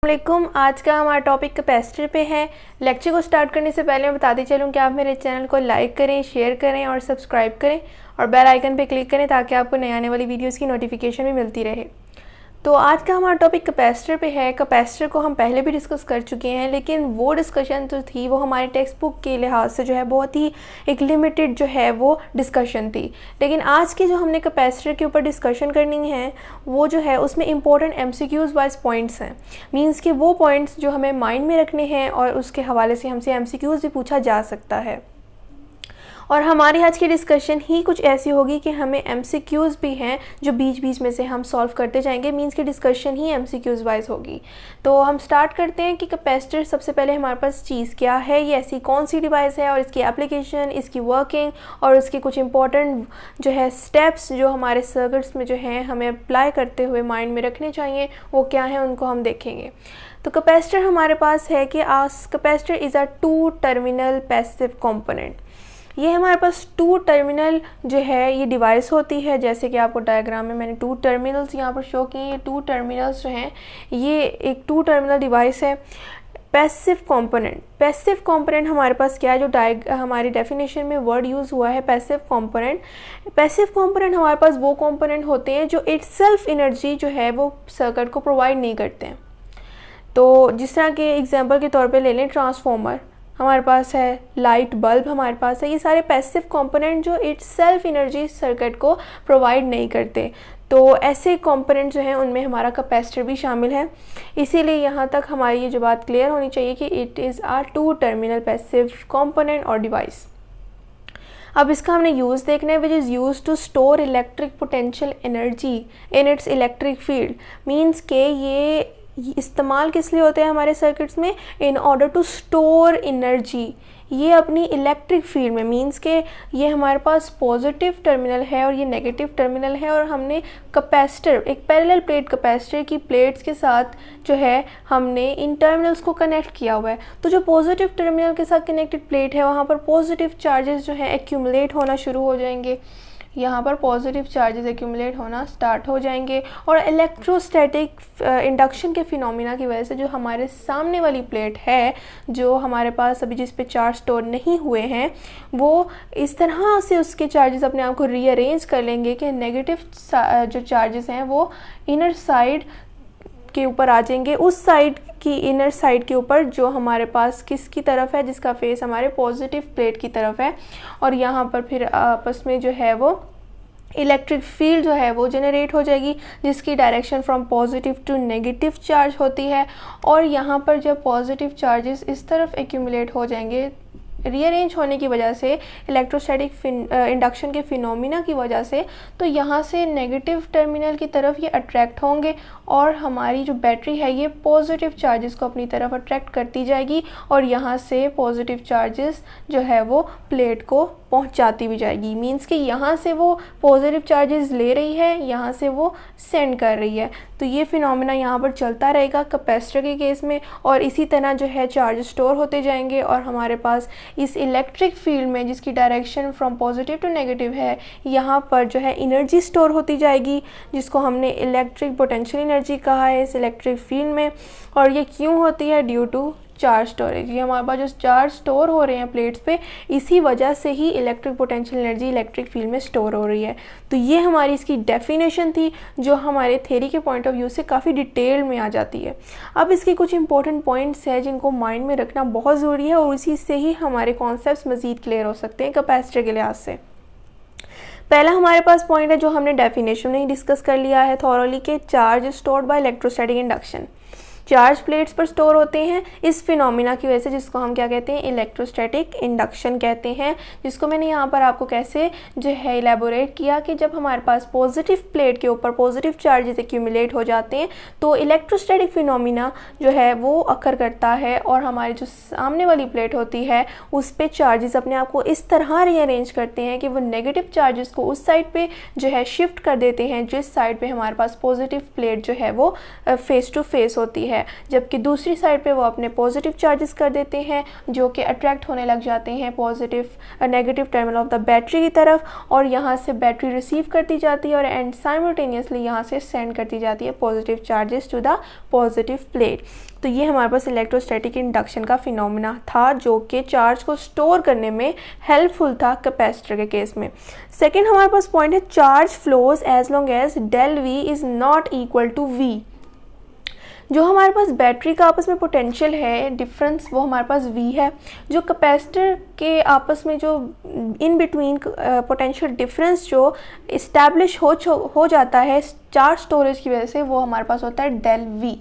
वालेकुम। आज का हमारा टॉपिक कैपेसिटर पे है। लेक्चर को स्टार्ट करने से पहले मैं बताती चलूँ कि आप मेरे चैनल को लाइक करें, शेयर करें और सब्सक्राइब करें और बेल आइकन पे क्लिक करें ताकि आपको नई आने वाली वीडियोस की नोटिफिकेशन भी मिलती रहे। तो आज का हमारा टॉपिक कैपेसिटर पे है। कैपेसिटर को हम पहले भी डिस्कस कर चुके हैं, लेकिन वो डिस्कशन जो थी वो हमारे टेक्स्ट बुक के लिहाज से जो है बहुत ही एक लिमिटेड जो है वो डिस्कशन थी। लेकिन आज की जो हमने कैपेसिटर के ऊपर डिस्कशन करनी है वो जो है उसमें इंपॉर्टेंट एमसीक्यूज़ वाइज पॉइंट्स हैं। मींस कि वो पॉइंट्स जो हमें माइंड में रखने हैं और उसके हवाले से हमसे एमसीक्यूज़ भी पूछा जा सकता है। और हमारी आज की डिस्कशन ही कुछ ऐसी होगी कि हमें एमसीक्यूज़ भी हैं जो बीच बीच में से हम सॉल्व करते जाएंगे। मींस की डिस्कशन ही एमसीक्यूज़ वाइज होगी। तो हम स्टार्ट करते हैं कि कैपेसिटर सबसे पहले हमारे पास चीज़ क्या है, ये ऐसी कौन सी डिवाइस है और इसकी एप्लीकेशन, इसकी वर्किंग और उसके कुछ इंपॉर्टेंट जो है स्टेप्स जो हमारे सर्किट्स में जो हैं हमें अप्लाई करते हुए माइंड में रखने चाहिए, वो क्या है उनको हम देखेंगे। तो कैपेसिटर हमारे पास है कि capacitor is a two terminal passive component. ये हमारे पास टू टर्मिनल जो है ये डिवाइस होती है। जैसे कि आपको डायग्राम में मैंने टू टर्मिनल्स यहाँ पर शो किए। ये टू टर्मिनल्स जो हैं ये एक टू टर्मिनल डिवाइस है। पैसिव कंपोनेंट हमारे पास क्या है, जो हमारी डेफिनेशन में वर्ड यूज़ हुआ है पैसिव कंपोनेंट। पैसिव कंपोनेंट हमारे पास वो कंपोनेंट होते हैं जो इटसेल्फ एनर्जी जो है वो सर्किट को प्रोवाइड नहीं करते हैं। तो जिस तरह के एग्जांपल के तौर पे ले लें, ट्रांसफार्मर हमारे पास है, लाइट बल्ब हमारे पास है। ये सारे पैसिव कंपोनेंट जो इटसेल्फ एनर्जी सर्किट को प्रोवाइड नहीं करते। तो ऐसे कंपोनेंट जो हैं उनमें हमारा कैपेसिटर भी शामिल है। इसीलिए यहाँ तक हमारी ये जो बात क्लियर होनी चाहिए कि it is a two terminal passive component और डिवाइस। अब इसका हमने यूज़ देखना है, which is use to store electric potential energy in its electric field. Means के ये इस्तेमाल किस लिए होते हैं हमारे सर्किट्स में, in order to store energy ये अपनी इलेक्ट्रिक फील्ड में। मींस के ये हमारे पास पॉजिटिव टर्मिनल है और ये नेगेटिव टर्मिनल है और हमने कैपेसिटर एक पैरेलल प्लेट कैपेसिटर की प्लेट्स के साथ जो है हमने इन टर्मिनल्स को कनेक्ट किया हुआ है। तो जो पॉजिटिव टर्मिनल के साथ कनेक्टेड प्लेट है वहाँ पर पॉजिटिव चार्जेस जो हैं एक्यूमुलेट होना शुरू हो जाएंगे। यहाँ पर पॉजिटिव चार्जेस एक्यूमुलेट होना स्टार्ट हो जाएंगे और इलेक्ट्रोस्टैटिक इंडक्शन के फिनोमिना की वजह से जो हमारे सामने वाली प्लेट है, जो हमारे पास अभी जिस पे चार्ज स्टोर नहीं हुए हैं, वो इस तरह से उसके चार्जेस अपने आप को रीअरेंज कर लेंगे कि नेगेटिव जो चार्जेस हैं वो इनर साइड के ऊपर आ जाएंगे, उस साइड की इनर साइड के ऊपर जो हमारे पास किसकी तरफ है, जिसका फेस हमारे पॉजिटिव प्लेट की तरफ है। और यहाँ पर फिर आपस में जो है वो इलेक्ट्रिक फील्ड जो है वो जनरेट हो जाएगी, जिसकी direction from positive to negative charge होती है। और यहाँ पर जब पॉजिटिव चार्जेस इस तरफ एक्यूमुलेट हो जाएंगे रीअरेंज होने की वजह से, इलेक्ट्रोस्टैटिक इंडक्शन के फिनोमिना की वजह से, तो यहाँ से नेगेटिव टर्मिनल की तरफ ये अट्रैक्ट होंगे और हमारी जो बैटरी है ये पॉजिटिव चार्जेस को अपनी तरफ अट्रैक्ट करती जाएगी और यहाँ से पॉजिटिव चार्जेस जो है वो प्लेट को पहुँचाती भी जाएगी। मींस कि यहाँ से वो पॉजिटिव चार्जेस ले रही है, यहाँ से वो सेंड कर रही है। तो ये फिनोमिना यहाँ पर चलता रहेगा कैपेसिटर के केस में और इसी तरह जो है चार्ज स्टोर होते जाएंगे और हमारे पास इस इलेक्ट्रिक फील्ड में जिसकी direction from positive to negative है, यहाँ पर जो है एनर्जी स्टोर होती जाएगी, जिसको हमने इलेक्ट्रिक पोटेंशियल एनर्जी कहा है इस इलेक्ट्रिक फील्ड में। और ये क्यों होती है, ड्यू टू चार्ज स्टोरेज। ये हमारे पास जो चार्ज स्टोर हो रहे हैं प्लेट्स पे, इसी वजह से ही electric potential energy electric field में स्टोर हो रही है। तो ये हमारी इसकी डेफिनेशन थी जो हमारे थ्योरी के पॉइंट ऑफ व्यू से काफ़ी डिटेल में आ जाती है। अब इसके कुछ इंपॉर्टेंट पॉइंट्स हैं जिनको माइंड में रखना बहुत ज़रूरी है और इसी से ही हमारे कॉन्सेप्ट्स मज़ीद क्लियर हो सकते हैं कैपेसिटर के लिहाज से। पहला हमारे पास पॉइंट है जो हमने डेफिनेशन में ही डिस्कस कर लिया है थॉरोली के, charge stored by electrostatic induction. Charge plates पर स्टोर होते हैं इस फिनोमिना की वजह से, जिसको हम क्या कहते हैं, इलेक्ट्रोस्टैटिक इंडक्शन कहते हैं। जिसको मैंने यहाँ पर आपको कैसे जो है इलेबोरेट किया कि जब हमारे पास पॉजिटिव प्लेट के ऊपर पॉजिटिव चार्जेस एक्यूमुलेट हो जाते हैं तो इलेक्ट्रोस्टैटिक फिनोमिना जो है वो अकर करता है और हमारी जो सामने वाली प्लेट होती है उस पर चार्जेस अपने आप को इस तरह रीअरेंज करते हैं कि वो नेगेटिव चार्जेस को उस साइड पे जो है शिफ्ट कर देते हैं जिस साइड पे हमारे पास पॉजिटिव प्लेट जो है वो फेस टू फेस होती है। है, जबकि दूसरी साइड पे वो अपने पॉजिटिव चार्जेस कर देते हैं जो कि अट्रैक्ट होने लग जाते हैं positive negative terminal of the battery की तरफ, और यहाँ से बैटरी रिसीव करती जाती है और एंड साइमल्टेनियसली यहाँ से सेंड करती जाती है positive charges to the positive plate. तो ये हमारे पास इलेक्ट्रोस्टैटिक इंडक्शन का फिनोमेना था जो कि चार्ज को स्टोर करने में हेल्पफुल था कैपेसिटर के केस में। सेकेंड हमारे पास पॉइंट है charge flows as long as del V is not equal to V. जो हमारे पास बैटरी का आपस में पोटेंशियल है डिफरेंस वो हमारे पास V है, जो कैपेसिटर के आपस में जो इन बिटवीन पोटेंशियल डिफरेंस जो इस्टेब्लिश हो जाता है चार्ज स्टोरेज की वजह से वो हमारे पास होता है डेल V।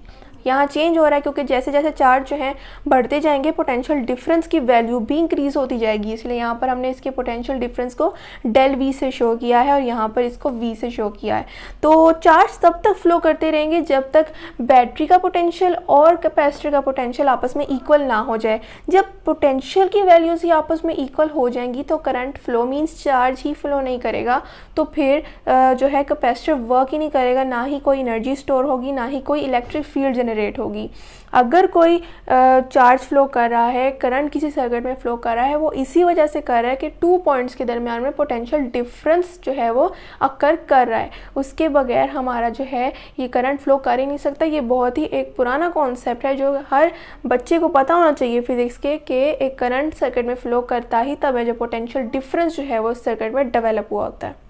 यहाँ चेंज हो रहा है क्योंकि जैसे जैसे चार्ज जो हैं बढ़ते जाएंगे पोटेंशियल डिफरेंस की वैल्यू भी इंक्रीज़ होती जाएगी, इसलिए यहाँ पर हमने इसके पोटेंशियल डिफरेंस को डेल वी से शो किया है और यहाँ पर इसको वी से शो किया है। तो चार्ज तब तक फ्लो करते रहेंगे जब तक बैटरी का पोटेंशियल और कैपेसिटर का पोटेंशियल आपस में इक्वल ना हो जाए। जब पोटेंशियल की वैल्यूज़ ही आपस में इक्वल हो जाएंगी तो करंट फ्लो मीन्स चार्ज ही फ्लो नहीं करेगा, तो फिर जो है कैपेसिटर वर्क ही नहीं करेगा, ना ही कोई एनर्जी स्टोर होगी, ना ही कोई इलेक्ट्रिक फील्ड जनरेट होगी। अगर कोई चार्ज फ्लो कर रहा है, करंट किसी सर्किट में फ्लो कर रहा है, वो इसी वजह से कर रहा है कि 2 पॉइंट्स के दरमियान में पोटेंशियल डिफरेंस जो है वो अकर कर रहा है। उसके बगैर हमारा जो है ये करंट फ्लो कर ही नहीं सकता। ये बहुत ही एक पुराना कॉन्सेप्ट है जो हर बच्चे को पता होना चाहिए फिजिक्स के कि एक करंट सर्किट में फ्लो करता ही तब है जब पोटेंशियल डिफरेंस जो है वो सर्किट में डेवलप हुआ होता है।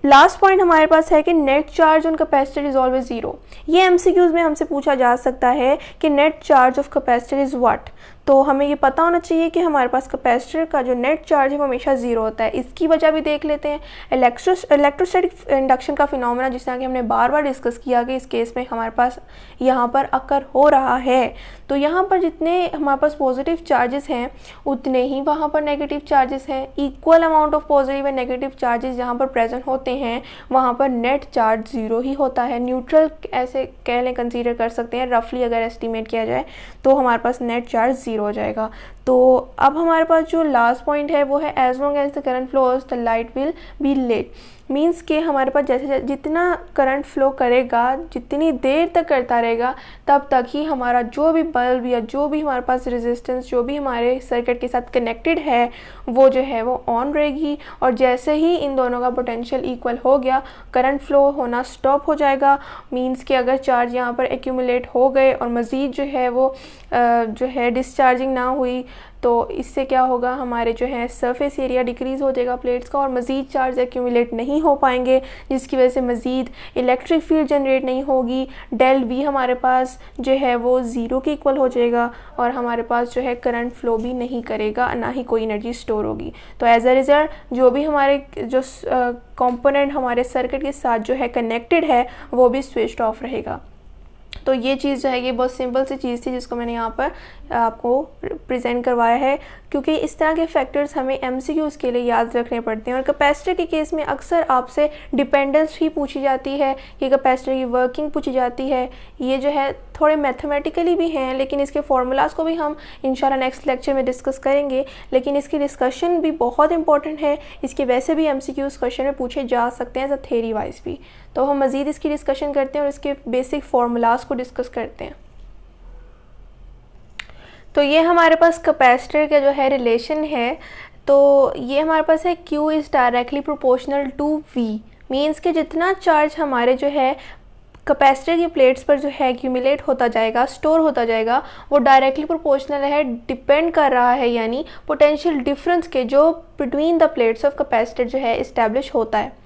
लास्ट पॉइंट हमारे पास है कि net charge on capacitor is always zero. ये एमसीक्यूज में हमसे पूछा जा सकता है कि net charge of capacitor is what. तो हमें ये पता होना चाहिए कि हमारे पास कैपेसिटर का जो नेट चार्ज है वो हमेशा ज़ीरो होता है। इसकी वजह भी देख लेते हैं, इलेक्ट्रोस्टैटिक इंडक्शन का फिनोमेना जिस तरह कि हमने बार बार डिस्कस किया कि इस केस में हमारे पास यहाँ पर अकर हो रहा है। तो यहाँ पर जितने हमारे पास पॉजिटिव चार्जेस हैं उतने ही वहाँ पर नेगेटिव चार्जेस हैं। Equal amount of positive and negative charges जहाँ पर प्रेजेंट होते हैं वहाँ पर नेट चार्ज ज़ीरो ही होता है। न्यूट्रल ऐसे कह लें, कंसीडर कर सकते हैं रफली अगर एस्टिमेट किया जाए तो हमारे पास नेट चार्ज ज़ीरो हो जाएगा। तो अब हमारे पास जो लास्ट पॉइंट है वो है as long as the current flows the light will be lit. Means कि हमारे पास जैसे जितना करंट फ्लो करेगा, जितनी देर तक करता रहेगा, तब तक ही हमारा जो भी बल्ब या जो भी हमारे पास रेजिस्टेंस जो भी हमारे सर्किट के साथ कनेक्टेड है वो जो है वो ऑन रहेगी। और जैसे ही इन दोनों का पोटेंशियल इक्वल हो गया करंट फ्लो होना स्टॉप हो जाएगा। मीन्स कि अगर चार्ज यहाँ पर एक्यूमुलेट हो गए और मज़ीद जो है वो जो है डिस्चार्जिंग ना हुई तो इससे क्या होगा, हमारे जो है सरफेस एरिया डिक्रीज़ हो जाएगा प्लेट्स का और मज़ीद चार्ज एक्यूमुलेट नहीं हो पाएंगे, जिसकी वजह से मज़ीद इलेक्ट्रिक फील्ड जनरेट नहीं होगी। डेल वी हमारे पास जो है वो ज़ीरो के इक्वल हो जाएगा और हमारे पास जो है करंट फ्लो भी नहीं करेगा, ना ही कोई एनर्जी स्टोर होगी। तो एज अ रिज़ल्ट जो भी हमारे जो कंपोनेंट हमारे सर्किट के साथ जो है कनेक्टेड है वो भी स्विच्ड ऑफ रहेगा। तो ये चीज़ जो है ये बहुत सिंपल सी चीज़ थी जिसको मैंने यहाँ पर आपको प्रेजेंट करवाया है, क्योंकि इस तरह के फैक्टर्स हमें एमसीक्यूज़ के लिए याद रखने पड़ते हैं। और कैपेसिटर के केस में अक्सर आपसे डिपेंडेंस भी पूछी जाती है कि कैपेसिटर की वर्किंग पूछी जाती है। ये जो है थोड़े मैथमेटिकली भी हैं लेकिन इसके फार्मूलाज को भी हम इंशाल्लाह नेक्स्ट लेक्चर में डिस्कस करेंगे। लेकिन इसकी डिस्कशन भी बहुत इंपॉर्टेंट है, इसके वैसे भी एमसीक्यूज़ क्वेश्चन में पूछे जा सकते हैं एज अ थ्योरी वाइज भी। तो हम मज़ीद इसकी डिस्कशन करते हैं और इसके बेसिक फार्मूलाज को डिस्कस करते हैं। तो ये हमारे पास कैपेसिटर का जो है रिलेशन है, तो ये हमारे पास है Q is directly proportional to V। Means कि जितना चार्ज हमारे जो है कैपेसिटर की प्लेट्स पर जो है एक्यूमुलेट होता जाएगा, स्टोर होता जाएगा, वो डायरेक्टली प्रोपोर्शनल है, डिपेंड कर रहा है यानी पोटेंशियल डिफरेंस के जो between the plates of capacitor जो है इस्टेब्लिश होता है।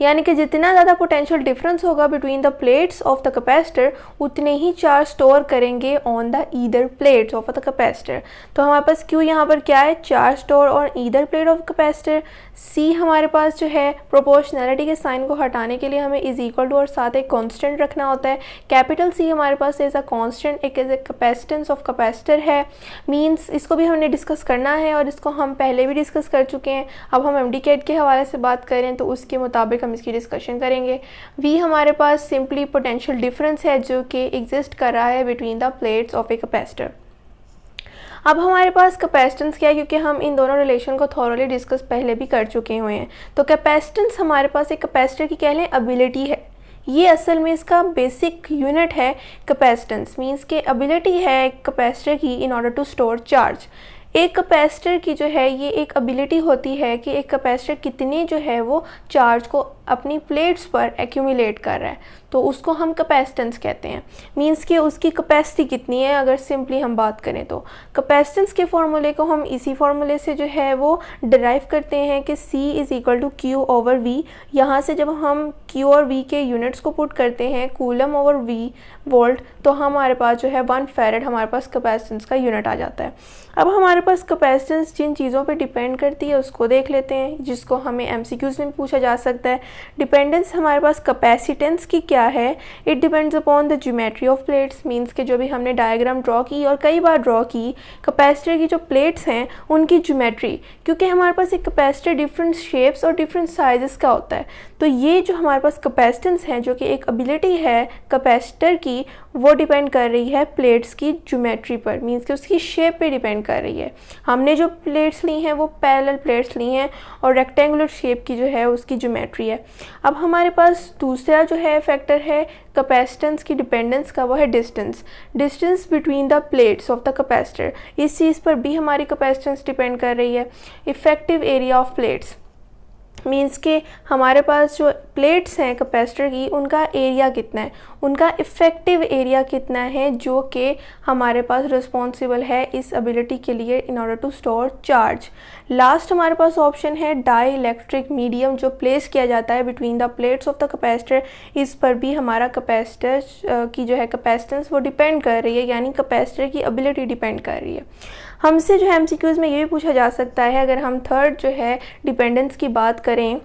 यानी कि जितना ज़्यादा पोटेंशियल डिफरेंस होगा between the plates of the capacitor उतने ही चार्ज स्टोर करेंगे on the either plates of the capacitor. तो हमारे पास Q यहाँ पर क्या है, charge store on either plate of capacitor. C हमारे पास जो है प्रोपोर्शनैलिटी के साइन को हटाने के लिए हमें इज इक्वल टू और साथ एक कांस्टेंट रखना होता है। कैपिटल C हमारे पास एज अ कांस्टेंट एक as a capacitance of capacitor है। मीन्स इसको भी हमने डिस्कस करना है और इसको हम पहले भी डिस्कस कर चुके हैं। अब हम MDCAT के हवाले से बात करें तो उसके मुताबिक हम इसकी डिस्कशन करेंगे। V हमारे पास सिंपली पोटेंशियल डिफरेंस है जो कि एग्जिस्ट कर रहा है between the plates of a capacitor. अब हमारे पास कैपेसिटेंस क्या है, क्योंकि हम इन दोनों रिलेशन को थॉरली डिस्कस पहले भी कर चुके हुए हैं। तो कैपेसिटेंस हमारे पास एक कैपेसिटर की कह लें एबिलिटी है ये असल में इसका बेसिक यूनिट है कैपेसिटेंस, मींस के एबिलिटी है कैपेसिटर की in order to store charge. एक कैपेसिटर की जो है ये एक एबिलिटी होती है कि एक कैपेसिटर कितनी जो है वो चार्ज को अपनी प्लेट्स पर एक्यूमुलेट कर रहा है, तो उसको हम कैपेसिटेंस कहते हैं। मींस कि उसकी कैपेसिटी कितनी है अगर सिंपली हम बात करें तो। कैपेसिटेंस के फॉर्मूले को हम इसी फॉर्मूले से जो है वो डिराइव करते हैं कि C is equal to Q over V। यहाँ से जब हम Q और V के यूनिट्स को पुट करते हैं कूलम ओवर V वोल्ट, तो हमारे पास जो है 1 फैरेड हमारे पास कैपेसिटेंस का यूनिट आ जाता है। अब हमारे पास कैपेसिटेंस जिन चीज़ों पे डिपेंड करती है उसको देख लेते हैं, जिसको हमें MCQs में पूछा जा सकता है। डिपेंडेंस हमारे पास कैपेसिटेंस की क्या है, it depends upon the geometry of plates. Means के जो भी हमने डायग्राम ड्रॉ की और कई बार ड्रॉ की कैपेसिटर की जो प्लेट्स हैं उनकी ज्योमेट्री, क्योंकि हमारे पास एक कैपेसिटर डिफरेंट शेप्स और डिफरेंट साइजेस का होता है। तो ये जो हमारे पास कैपेसिटेंस है जो कि एक एबिलिटी है कैपेसिटर की, वो डिपेंड कर रही है प्लेट्स की ज्योमेट्री पर, मींस कि उसकी शेप पे डिपेंड कर रही है। हमने जो प्लेट्स ली हैं वो पैरेलल प्लेट्स ली हैं और रेक्टेंगुलर शेप की जो है उसकी ज्योमेट्री है। अब हमारे पास दूसरा जो है फैक्टर है कैपेसिटेंस की डिपेंडेंस का, वो है distance between the plates of the capacitor. इस चीज़ पर भी हमारी कैपेसिटेंस डिपेंड कर रही है। Effective area of plates, means के हमारे पास जो प्लेट्स हैं कैपेसिटर की उनका एरिया कितना है, उनका इफ़ेक्टिव एरिया कितना है जो कि हमारे पास रिस्पॉन्सिबल है इस एबिलिटी के लिए in order to store charge. Last हमारे पास ऑप्शन है डाई इलेक्ट्रिक मीडियम जो प्लेस किया जाता है between the plates of the capacitor. इस पर भी हमारा कैपेसिटर की जो है कैपेसिटेंस वो डिपेंड कर रही है, यानी कैपेसिटर की एबिलिटी डिपेंड कर रही है। हमसे जो है MCQs में ये भी पूछा जा सकता है, अगर हम थर्ड जो है डिपेंडेंस की बात करें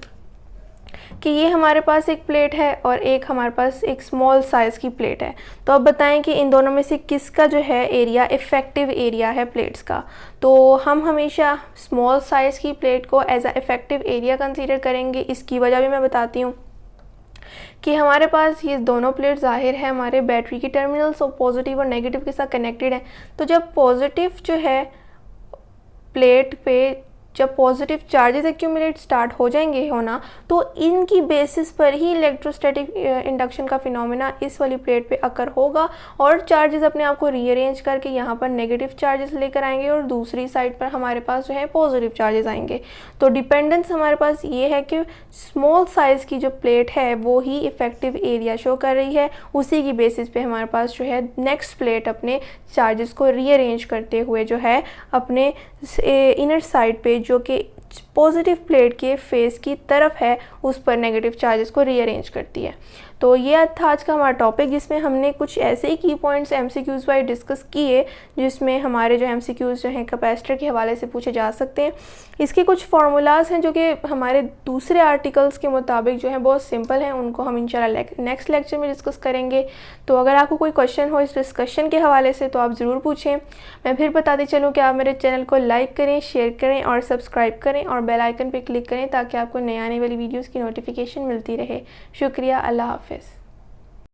कि ये हमारे पास एक प्लेट है और एक हमारे पास एक स्मॉल साइज़ की प्लेट है, तो अब बताएं कि इन दोनों में से किसका जो है एरिया इफ़ेक्टिव एरिया है प्लेट्स का। तो हम हमेशा स्मॉल साइज़ की प्लेट को as a effective area consider करेंगे। इसकी वजह भी मैं बताती हूँ कि हमारे पास ये दोनों प्लेट ज़ाहिर है हमारे बैटरी की टर्मिनल्स और पॉजिटिव और नेगेटिव के साथ कनेक्टेड हैं। तो जब पॉजिटिव जो है प्लेट पे जब पॉजिटिव चार्जेस एक्यूमुलेट स्टार्ट हो जाएंगे होना, तो इनकी बेसिस पर ही इलेक्ट्रोस्टैटिक इंडक्शन का फिनोमेना इस वाली प्लेट पे अकर होगा और चार्जेस अपने आप को रीअरेंज करके यहाँ पर नेगेटिव चार्जेस लेकर आएंगे और दूसरी साइड पर हमारे पास जो है पॉजिटिव चार्जेस आएंगे। तो डिपेंडेंस हमारे पास ये है कि स्मॉल साइज़ की जो प्लेट है वो ही इफ़ेक्टिव एरिया शो कर रही है, उसी की बेसिस पे हमारे पास जो है नेक्स्ट प्लेट अपने चार्जेस को रीअरेंज करते हुए जो है अपने इनर साइड पे जो कि पॉजिटिव प्लेट के फेस की तरफ है उस पर नेगेटिव चार्जेस को रीअरेंज करती है। तो ये था आज का हमारा टॉपिक, जिसमें हमने कुछ ऐसे ही की पॉइंट्स MCQs वाइज डिस्कस किए जिसमें हमारे जो MCQs जो हैं कैपेसिटर के हवाले से पूछे जा सकते हैं। इसके कुछ फार्मूलाज हैं जो कि हमारे दूसरे आर्टिकल्स के मुताबिक जो हैं बहुत सिंपल हैं, उनको हम इंशाल्लाह नेक्स्ट लेक्चर में डिस्कस करेंगे। तो अगर आपको कोई क्वेश्चन हो इस डिस्कशन के हवाले से तो आप ज़रूर पूछें। मैं फिर बताती चलूँ कि आप मेरे चैनल को लाइक करें, शेयर करें और सब्सक्राइब करें और बेल आइकन पर क्लिक करें ताकि आपको नई आने वाली वीडियोज़ की नोटिफिकेशन मिलती रहे। शुक्रिया, अल्लाह हाफ़िज़।